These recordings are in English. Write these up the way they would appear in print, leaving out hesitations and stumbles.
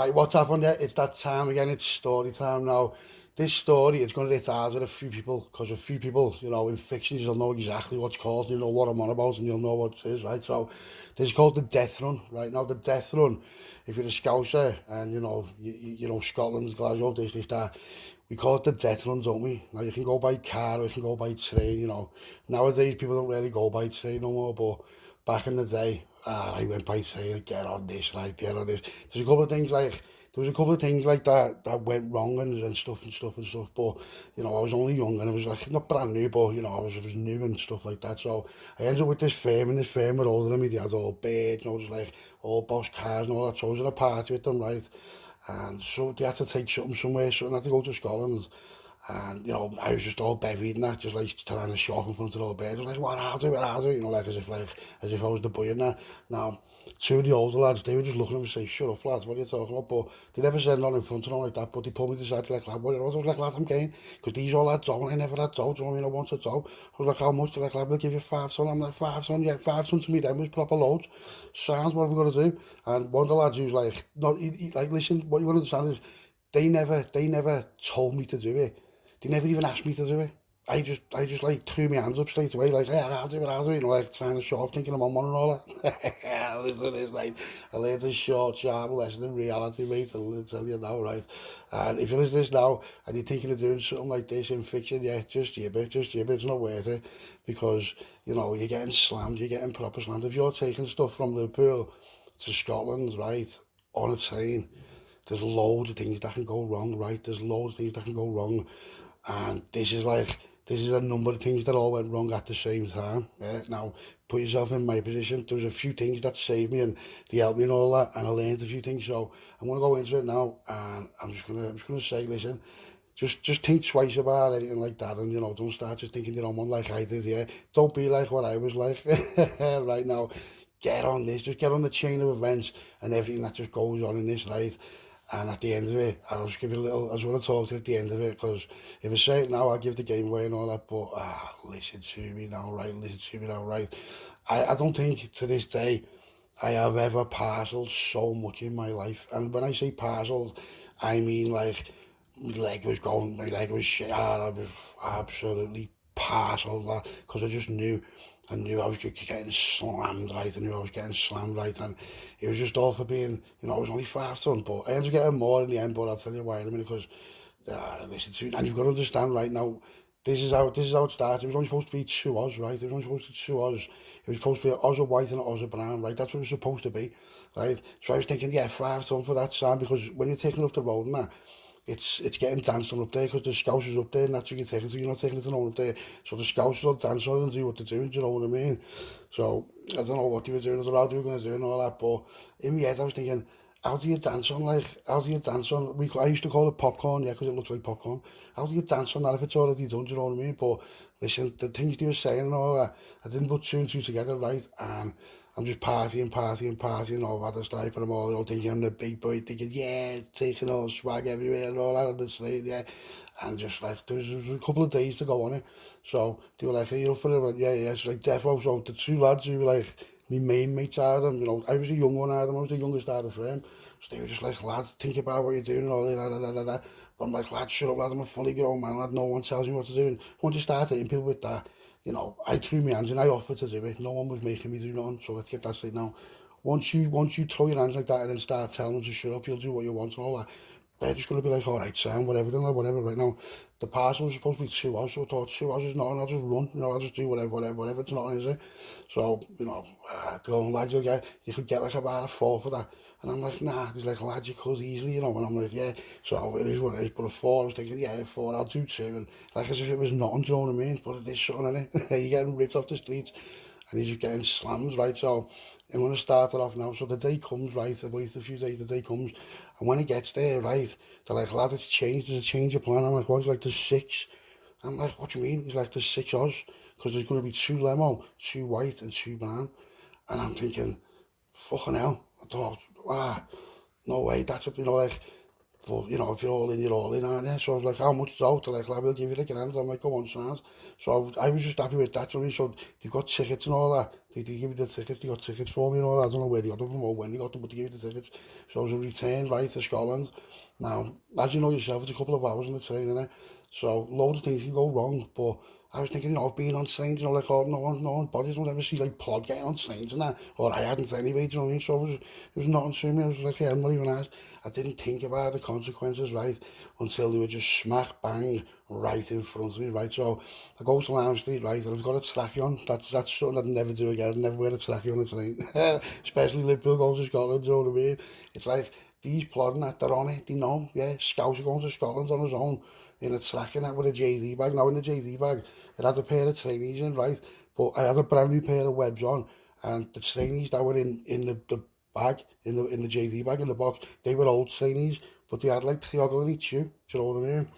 Right, what's happened there? It's that time again, it's story time now. This story is going to hit hard with a few people, because a few people, you know, in fiction, you'll know exactly what's called, you know what I'm on about, and you'll know what it is, right? So, this is called the death run, right? Now, the death run, if you're a Scouser, and you know, Scotland, Glasgow, this, that, we call it the death run, don't we? Now, you can go by car or you can go by train, you know. Nowadays, people don't really go by train no more, but back in the day, I went by train, get on this, right, get on this. There's a couple of things like, there was a couple of things like that went wrong and stuff and stuff and stuff, but, you know, I was only young and it was like, not brand new, but, you know, I was new and stuff like that, so I ended up with this firm, and this firm were older than me, they had all birds, you know, just like, all boss cars and all that, so I was in a party with them, right, and so they had to take something somewhere, so I had to go to Scotland, and, you know, I was just all bevied and that, just like trying to shop in front of all the birds. I was like, what are you, what are you? You know, as if I was the boy in there. Now, two of the older lads, they were just looking at me and saying, shut up, lads, what are you talking about? But they never said nothing in front of them like that, but they pulled me to the side, like, lad, what are you? I was like, lad, I'm getting, because these all had dough, and I never had dough, do you know what I mean? I wanted dough. I was like, how much? They're like, lad, we'll give you 5 ton. I'm like, 5 ton, yeah, 5 ton to me then was proper loads. Sounds, what have we got to do? And one of the lads who was like, no, like, listen, what you want to understand is, they never told me to do it. They never even asked me to do it. I just like threw my hands up straight away, like, yeah, I'll do it, you know, like trying to show off, thinking I'm on one and all that. Listen to this, mate. I learned a short, sharp lesson in reality, mate. I'll tell you now, right? And if you listen to this now and you're thinking of doing something like this in fiction, yeah, just jib it. It's not worth it, because, you know, you're getting slammed, you're getting proper slammed. If you're taking stuff from Liverpool to Scotland, right, on a train, there's loads of things that can go wrong, right? There's loads of things that can go wrong, and this is a number of things that all went wrong at the same time. Yeah? Now, put yourself in my position. There was a few things that saved me and they helped me and all that, and I learned a few things. So I'm gonna go into it now, and I'm just gonna say, listen, just think twice about anything like that, and, you know, don't start just thinking you're on one like I did. Yeah, don't be like what I was like. Right now, get on this, just get on the chain of events and everything that just goes on in this, right? And at the end of it, I'll just give you a little, I just want to talk to you at the end of it, because if I say it now, I'll give the game away and all that, but listen to me now, right? Listen to me now, right? I don't think to this day I have ever parcelled so much in my life. And when I say parcels, I mean like my leg was shit hard, I was absolutely parcelled that, because I knew I was getting slammed, right? I knew I was getting slammed, right? And it was just all for being, you know, I was only 5 ton, but I ended up getting more in the end, but I'll tell you why in a minute, because, listen to me, and you've got to understand right now, this is how it started. It was only supposed to be two Oz, right? It was only supposed to be two Oz. It was supposed to be an Oz of white and an Oz of brown, right? That's what it was supposed to be, right? So I was thinking, yeah, 5 ton for that sound, because when you're taking up the road and that, it's getting danced on up there, because the scouts is up there, and that's what you're taking to. You're not taking it to no one up there. So the scouts will dance on and do what they're doing, do you know what I mean? So I don't know what they were doing, I don't know how they were going to do and all that, but in my head I was thinking, how do you dance on, I used to call it popcorn, yeah, because it looks like popcorn. How do you dance on that if it's already done, do you know what I mean? But listen, the things they were saying and all that, I didn't put two and two together, right? And I'm just partying all at the stripe and I'm all thinking I'm the big boy, thinking, yeah, taking all swag everywhere and all that on the slate, yeah. And just like, there was a couple of days to go on it. So they were like, hey, you up for it? I went, yeah, yeah, it's like defo. So the two lads who were like, my main mates out of them, you know, I was the young one out of them, I was the youngest out of the firm. So they were just like, lads, think about what you're doing and all that, da. But I'm like, lad, shut up, lad, I'm a fully grown man, lad, no one tells me what to do. And once you start hitting people with that, you know, I threw my hands and I offered to do it. No one was making me do nothing, so let's get that straight now. Once you throw your hands like that and then start telling them to shut up, you'll do what you want and all that. They're just going to be like, all right, Sam, whatever, then, like, whatever. Right now, the parcel was supposed to be 2 hours, so I thought 2 hours is nothing. I'll just run, you know, I'll just do whatever. It's nothing, is it? So, you know, going, lad, you could get like about a 4 for that. And I'm like, nah. He's like, lad, you could easily, you know. And I'm like, yeah. So it is what it is. But a 4, I was thinking, yeah, a 4, I'll do 2. And like as if it was nothing, do you know what I mean? But it is something, in it. You're getting ripped off the streets and he's just getting slammed, right? So I'm going to start it off now. So the day comes, right? I wait a few days, the day comes. And when he gets there, right, they're like, lad, it's changed. There's a change of plan. I'm like, what? He's like, there's 6. I'm like, what do you mean? He's like, there's 6 Oz. Because there's going to be 2 lemo, 2 white and 2 brown. And I'm thinking, fucking hell. I thought, no way. That's, you know, like, but you know, if you're all in, aren't you? So I was like, how much is out? They're like, "I will give you the grand." I'm like, go on, sounds. So I was just happy with that, you know. So they've got tickets and all that. They give me the tickets, they got tickets for me and all that. I don't know where they got them from or when they got them, but they gave me the tickets. So it was a return right to Scotland. Now, as you know yourself, it's a couple of hours on the train, innit? So loads of things can go wrong, but I was thinking, you know, of being on trains, you know, like, oh, no one bodies don't ever see, like, pod getting on trains and that, or I hadn't anyway, do you know what I mean? So it was nothing to me. I was like, yeah, I'm not even asked. I didn't think about the consequences, right, until they were just smack bang right in front of me, right? So I go to Lounge Street, right, and I've got a trackie on. That's something I'd never do again. I'd never wear a trackie on a train, especially Liverpool going to Scotland, do you know what I mean? It's like, these plodding that, they're on it, they know, yeah, Scouts are going to Scotland on his own, in a tracking that with a JD bag. Now in the JD bag, it had a pair of trainees in, right? But I had a brand new pair of webs on, and the trainees that were in the bag, in the JD bag in the box, they were old trainees, but they had like three ogle in each shoe. Do you know what I mean?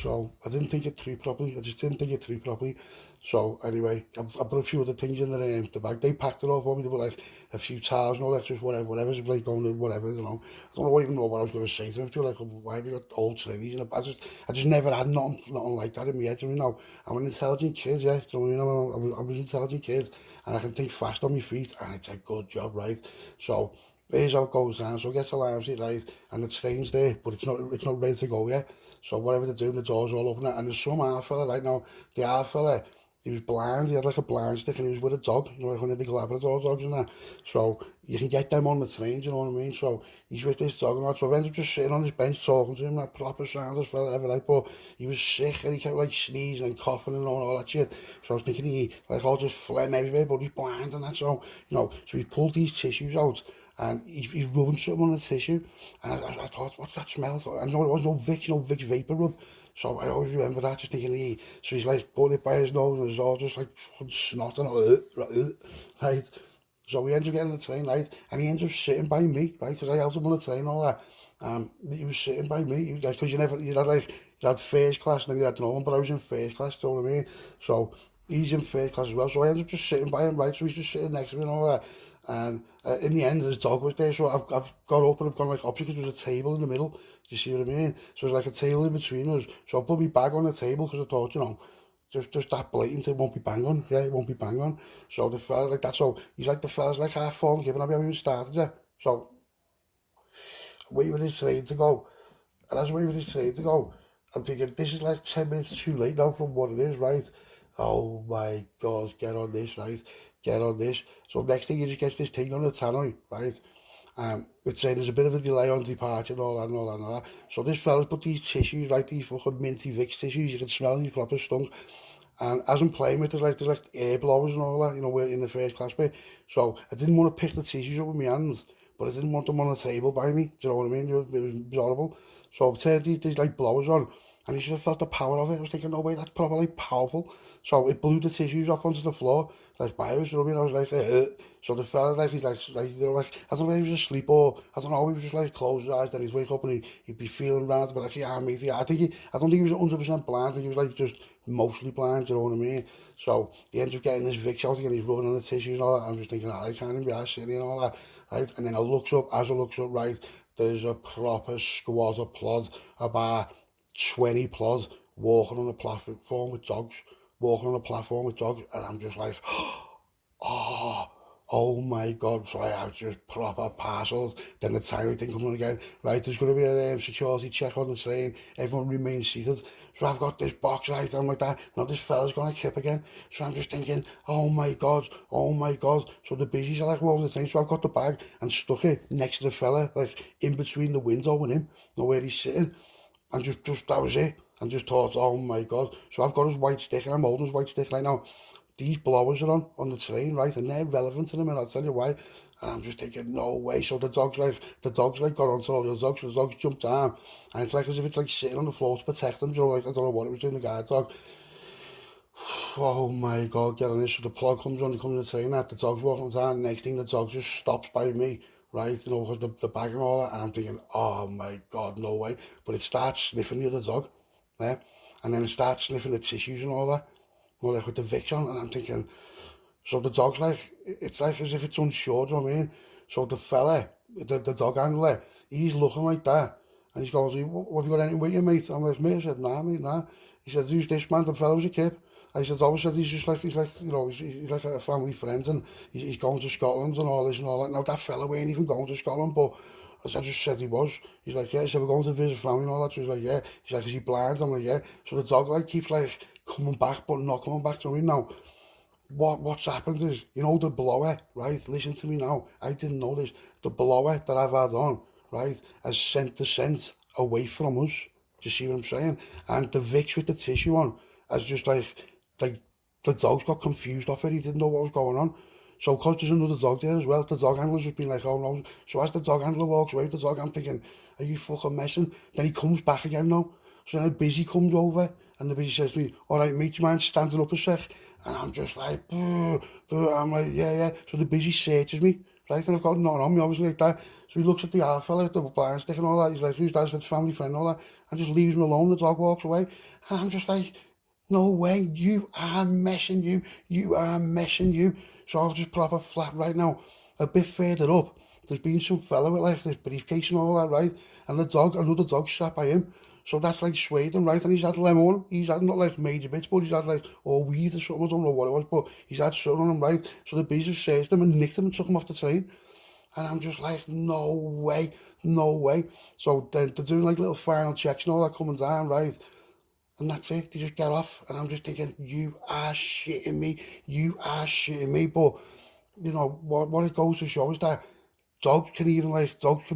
So I didn't think it through properly. I just didn't think it through properly. So anyway, I put a few other things in the bag. They packed it all for me. They put like a few towels and all that, just whatever's like going to whatever, you know. I don't even know what I was going to say to them. They were like, oh, why have you got old trainees in the bag? I just never had nothing like that in my head. You know, I'm an intelligent kid, yeah. So you know, I was an intelligent kid, and I can think fast on my feet, and it's a good job, right? So there's how it goes down. So I get to Lounge, right, and the train's there, but it's not ready to go yet. So whatever they're doing, the doors all open, and there's some half fella right now. The half fella, he was blind. He had like a blind stick, and he was with a dog, you know, like one of the big Labrador dogs and that. So you can get them on the train, you know what I mean? So he's with this dog and that. So I ended up just sitting on his bench talking to him, that proper soundless fella ever like. But he was sick, and he kept like sneezing and coughing and all that shit. So I was thinking he like all just phlegm everywhere, but he's blind and that. So you know, so he pulled these tissues out, and he's rubbing something on the tissue, and I thought, what's that smell? I know it was no Vicks, Vapor Rub. So I always remember that, just thinking, so he's like putting it by his nose, and it's all just like snot and all, right? So we ended up getting on the train, right? And he ends up sitting by me, right? Because I helped him on the train and all that. He was sitting by me. He was like, because you had like, you had first class and then you had no one, but I was in first class, do you know what I mean? So he's in first class as well. So I ended up just sitting by him, right? So he's just sitting next to me and all that. And in the end, his dog was there. So I've got up and I've gone like opposite, because there was a table in the middle. Do you see what I mean? So there's like a table in between us. So I put my bag on the table, because I thought, you know, just that blatant, it won't be bang on, yeah, it won't be bang on. So the fella like that, so he's like, the fella's like half form given, I haven't even started yet. So wait for this train to go, and as I wait for this train to go, I'm thinking, this is like 10 minutes too late now from what it is, right? Oh my God, get on this, right? Get on this. So next thing, he just gets this thing on the tannoy, right? It's saying there's a bit of a delay on departure and all that and all that and all that. So this fella's put these tissues, like these fucking minty Vicks tissues, you can smell them, he's proper stunk. And as I'm playing with it, there's like air blowers and all that, you know, we're in the first class bit. So I didn't want to pick the tissues up with my hands, but I didn't want them on the table by me. Do you know what I mean? It was horrible. So I turned these like blowers on, and you should have felt the power of it. I was thinking, no way, that's probably powerful. So it blew the tissues off onto the floor, like by us, you know what I mean? I was like, so the fella, like, he's like, you know, like, I don't know if he was asleep, or, I don't know, he was just like, close his eyes, then he'd wake up and he'd be feeling around, but like, yeah, mate, yeah, I don't think he was 100% blind, I think he was like, just mostly blind, you know what I mean? So he ends up getting this Vicks out again, he's rubbing on the tissues and all that. I'm just thinking, I can't even be that silly and all that, right? And then as I looks up, right, there's a proper squad of plod, about 20 plod, walking on the platform with dogs, and I'm just like, oh, oh my God. So I have just proper parcels. Then the tyrant thing comes on again. Right, there's going to be a security check on the train. Everyone remains seated. So I've got this box, right, I'm like that. Now this fella's going to kip again. So I'm just thinking, oh my God, oh my God. So the busies are like, well, the thing. So I've got the bag and stuck it next to the fella, like in between the window and him, you know, where he's sitting. And just that was it. And just thought, oh my God. So I've got his white stick, and I'm holding his white stick right now. These blowers are on the train, right? And they're relevant to them, and I'll tell you why. And I'm just thinking, no way. So the dogs got onto all the other dogs, so the dogs jumped down. And it's like as if it's like sitting on the floor to protect them. So like, I don't know what it was doing, the guard dog. Oh my God, get on this. So the plug comes on, he comes on the train, that the dog's walking down. Next thing, the dog just stops by me, right? You know, with the bag and all that. And I'm thinking, oh my God, no way. But it starts sniffing the other dog, yeah? And then it starts sniffing the tissues and all that, you know, like with the Vicks on. And I'm thinking, so the dog's like, it's like as if it's unsure, do you know what I mean? So the fella, the dog handler, he's looking like that. And he's going to me, what have you got anything with you, mate? I'm like, mate, I said, nah, mate, nah. He said, who's this man? The fellow's a kid. I said, oh, I said, he's like, you know, he's like a family friend, and he's going to Scotland and all this and all that. Now, that fellow ain't even going to Scotland, but I just said he was. He's like, yeah, he said, we're going to visit family and all that. So he's like, yeah. He's like, is he blind? I'm like, yeah. So the dog, like, keeps, like, coming back, but not coming back to me now. What's happened is, you know, the blower, right? Listen to me now. I didn't know this. The blower that I've had on, right, has sent the scent away from us. Do you see what I'm saying? And the Vicks with the tissue on has just like the dog's got confused off it. He didn't know what was going on. So, cause there's another dog there as well, the dog handler's just been like, oh no. So as the dog handler walks away with the dog, I'm thinking, are you fucking messing? Then he comes back again now. So then a busy comes over, and the busy says to me, all right, mate, you mind standing up a sec? And I'm just like, I'm like, yeah, yeah. So the busy searches me, right? And I've got nothing on me, obviously, like that. So he looks at the half fella, the blind stick and all that. He's like, who's that? It's family friend and all that. And just leaves me alone. The dog walks away. And I'm just like, no way, you are messing you. You are messing you. So I've just proper flat right now. A bit further up, there's been some fella with like this briefcase and all that, right? And the dog, another dog sat by him. So that's like Sweden, right? And he's had lemon. He's had not like major bits, but he's had like weed or something. I don't know what it was, but he's had something on him, right? So the bees have searched him and nicked him and took him off the train. And I'm just like, no way, no way. So then they're doing like little final checks and all that coming down, right? And that's it. They just get off. And I'm just thinking, you are shitting me. You are shitting me. But, you know, what it goes to show is that dogs can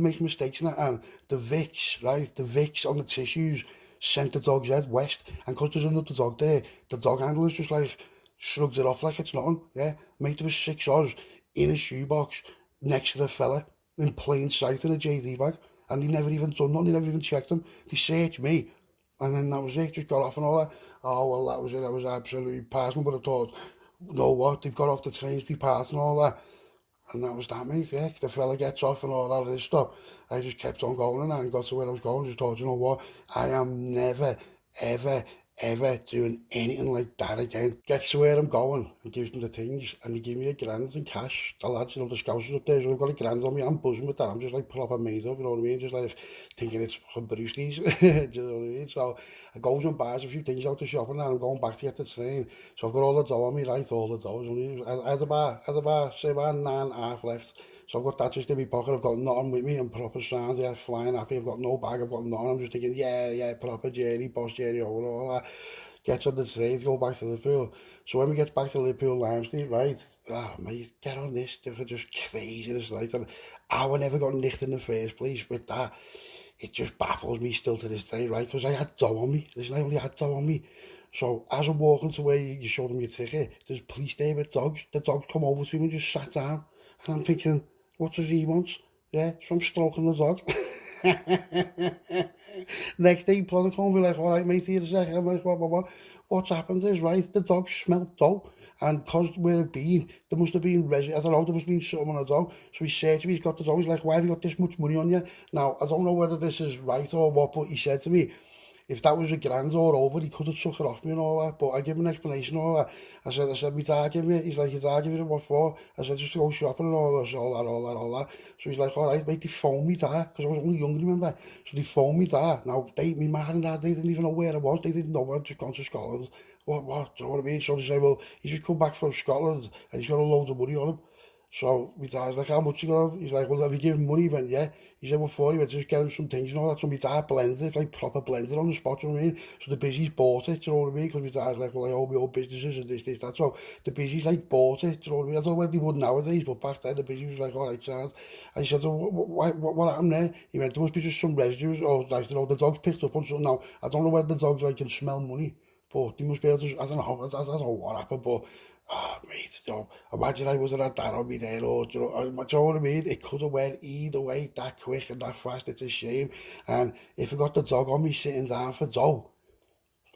make mistakes in that, and the Vicks, right, the Vicks on the tissues sent the dog's head west, and because there's another dog there, the dog handler's just like shrugged it off like it's nothing, yeah, mate, there was 6 Oz in a shoebox next to the fella, in plain sight in a JD bag, and he never even done nothing, he never even checked him, they searched me, and then that was it, just got off and all that. Oh, well, that was it, that was absolutely passing, but I thought, you know what, they've got off the trains, they passed and all that. And that was that, mate, yeah. The fella gets off and all that other stuff. I just kept on going and got to where I was going. Just thought, you know what? I am never, ever, ever doing anything like that again. Gets to where I'm going and gives them the things, and they give me £1,000 in cash. The lads, you know, the scousers up there, so I've got £1,000 on me. I'm buzzing with that. I'm just like proper made up, you know what I mean? Just like thinking it's fucking Brewski's. Do you know what I mean? So I goes and buys a few things out the shop, and then I'm going back to get the train. So I've got all the dough on me, right? All the dough. I had about, say, about 9.5 left. So I've got that just in my pocket. I've got nothing with me. I'm proper sound, yeah, flying happy. I've got no bag. I've got nothing. I'm just thinking, yeah, yeah, proper journey, boss journey over all that. Gets on the train to go back to Liverpool. So when we get back to Liverpool Lime Street, right? Oh, mate, get on this. They were just crazy, this, right? And how I never got nicked in the first place with that, it just baffles me still to this day, right? Because I had dough on me. Listen, I only had dough on me. So as I'm walking to where you showed them your ticket, there's police there with dogs. The dogs come over to me and just sat down. And I'm thinking, what does he want? Yeah, so I'm stroking the dog. Next day, Plodder called me like, all right, mate, here a second. I'm like, what? What's happened is, right, the dog smelt dough. And because where it been, there must have been, I don't know, there must have been something on the dog. So he said to me, he's got the dog. He's like, why have you got this much money on you? Now, I don't know whether this is right or what, but he said to me, if that was £1,000 or over, he could have took it off me and all that. But I gave him an explanation and all that. I said, my dad gave me it. He's like, your dad gave me it, what for? I said, just to go shopping and all that. So he's like, all right, mate, they phoned me dad, because I was only young, remember? So they phoned me dad. Now, me mum and dad, they didn't even know where I was. They didn't know I'd just gone to Scotland. What, do you know what I mean? So they say, well, he's just come back from Scotland, and he's got a load of money on him. So my dad's like, how much you got? He's like, well, have you given money? He went, yeah. He said, what for? He went, just get him some things, you know that. So my dad blended it, like proper blended on the spot, you know what I mean? So the busy's bought it, you know what I mean? Because my dad's like, well, I owe my own businesses and this, that. So the busy's like bought it, you know what I mean? I don't know whether they would nowadays, but back then the busy was like, all right, sounds. And he said, so what happened there? He went, there must be just some residues, or like, you know, the dog's picked up on something. Now, I don't know whether the dogs like can smell money, but they must be able to, I don't know what happened, but ah, mate, you know, imagine I wasn't had that on me there, or, do you know what I mean? It could have went either way that quick and that fast, it's a shame. And if I got the dog on me sitting down for dough,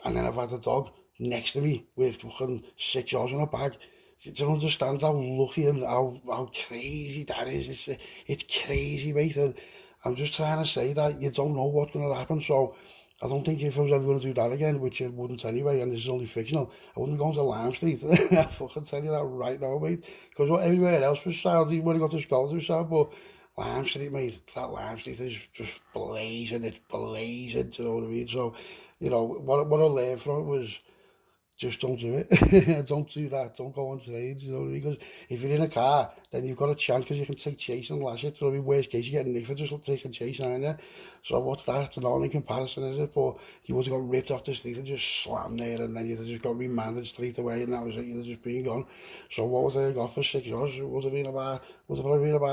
and then I've had the dog next to me with fucking 6 yards in a bag, do you understand how lucky and how crazy that is? It's crazy, mate. And I'm just trying to say that you don't know what's going to happen, so I don't think if I was ever going to do that again, which I wouldn't anyway, and this is only fictional, I wouldn't go to Lime Street. I fucking tell you that right now, mate. Because everywhere else was sound, even when I got to Scotland, it was sound, but Lime Street, mate, that Lime Street is just blazing, it's blazing, do you know what I mean? So, you know, what I learned from it was, just don't do it. Don't do that. Don't go on trains, you know what I mean? Because if you're in a car, then you've got a chance because you can take chase and lash it. You know what I mean? Worst case, you get nicked for just taking chase, aren't you? So what's that? It's not in comparison, is it? But you would have got ripped off the street and just slammed there, and then you'd have just got remanded straight away, and that was it. You'd have just been gone. So what would I have got for 6 hours? It would have been about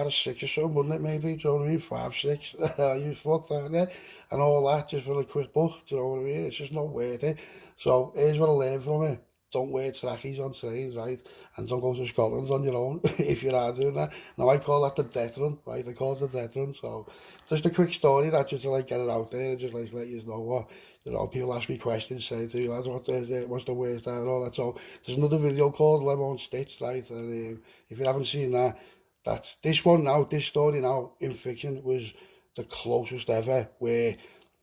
a six or so, wouldn't it? Maybe, do you know what I mean? 5, 6. You fucked, aren't you? And all that just for a quick buck. Do you know what I mean? It's just not worth it. So here's what I learned from it. Don't wear trackies on trains, right? And don't go to Scotland on your own if you are doing that. Now, I call that the death run, right? I call it the death run. So just a quick story that just to like get it out there and just like let you know what, you know, people ask me questions, say to you, lads, what's the worst and all that. So there's another video called Lemon Stitch, right? And if you haven't seen that, that's this one now, this story now in fiction was the closest ever where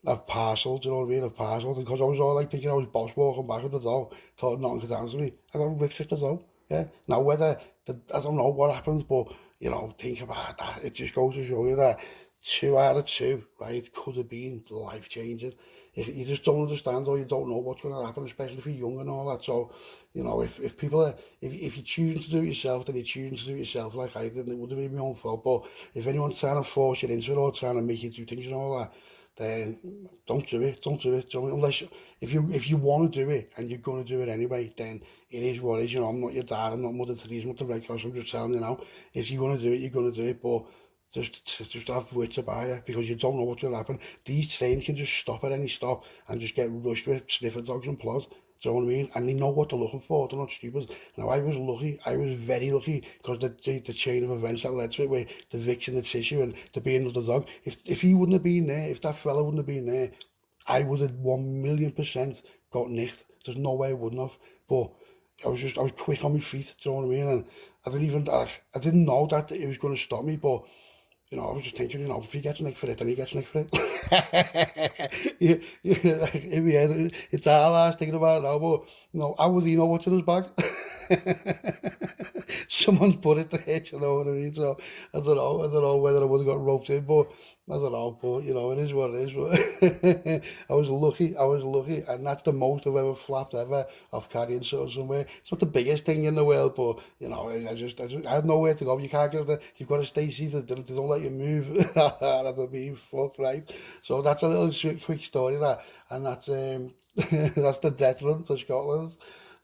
of parcels, you know what I mean, of parcels, because I was all like thinking I was boss walking back with the dough, thought nothing could answer me. I got ripped at the dough, yeah. Now I don't know what happened, but, you know, think about that, it just goes to show you that 2 out of 2, right, could have been life-changing. You just don't understand or you don't know what's going to happen, especially if you're young and all that. So, you know, if people are, if you choose to do it yourself, then you choose to do it yourself like I did, and it would have been my own fault. But if anyone's trying to force you into it or trying to make you do things and all that, then don't do it. Don't do it. Unless if you want to do it and you're going to do it anyway, then it is what it is. You know, I'm not your dad. I'm not Mother Teresa. I'm not the Red Cross. I'm just telling you now. If you're going to do it, you're going to do it. But just have wits about you because you don't know what's going to happen. These trains can just stop at any stop and just get rushed with sniffer dogs and plod. Do you know what I mean? And they know what they're looking for. They're not stupid. Now, I was lucky. I was very lucky because the chain of events that led to it, where the Vicks in the tissue and the being of the dog. If he wouldn't have been there, if that fella wouldn't have been there, I would have 1,000,000% got nicked. There's no way I wouldn't have. But I was quick on my feet. Do you know what I mean? And I didn't know that it was going to stop me, but you know, I was just thinking, you know, if he gets nicked for it, then he gets nicked for it. In my head, it's all I was thinking about it now, but, you know, how would he know what's in his bag? Someone put it there, you know what I mean? So, I don't know whether I would have got roped in, but, I don't know, but, you know, it is what it is. But I was lucky, and that's the most I've ever flapped ever of carrying something somewhere. It's not the biggest thing in the world, but, you know, I had nowhere to go. You can't get there. You've got to stay seated. They don't let you move. That'll be fucked, right? So that's a little quick story, that, and that's that's the death run to Scotland.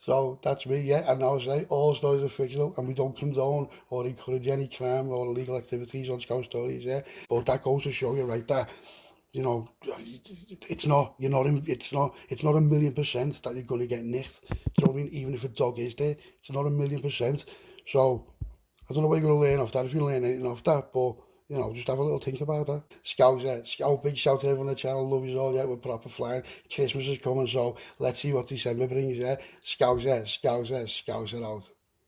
So that's me, yeah. And I was like, all stories are fictional, and we don't condone or encourage any crime or illegal activities on Scout Stories, yeah. But that goes to show you, right, that, you know, it's not 1,000,000% that you're going to get nicked. Do you know what I mean? Even if a dog is there, it's not 1,000,000%. So I don't know what you're going to learn off that, if you learn anything off that, but, you know, just have a little think about that. Big shout to everyone on the channel, love you all, yeah, we're proper flying. Christmas is coming, so let's see what December brings, yeah. Scouser out.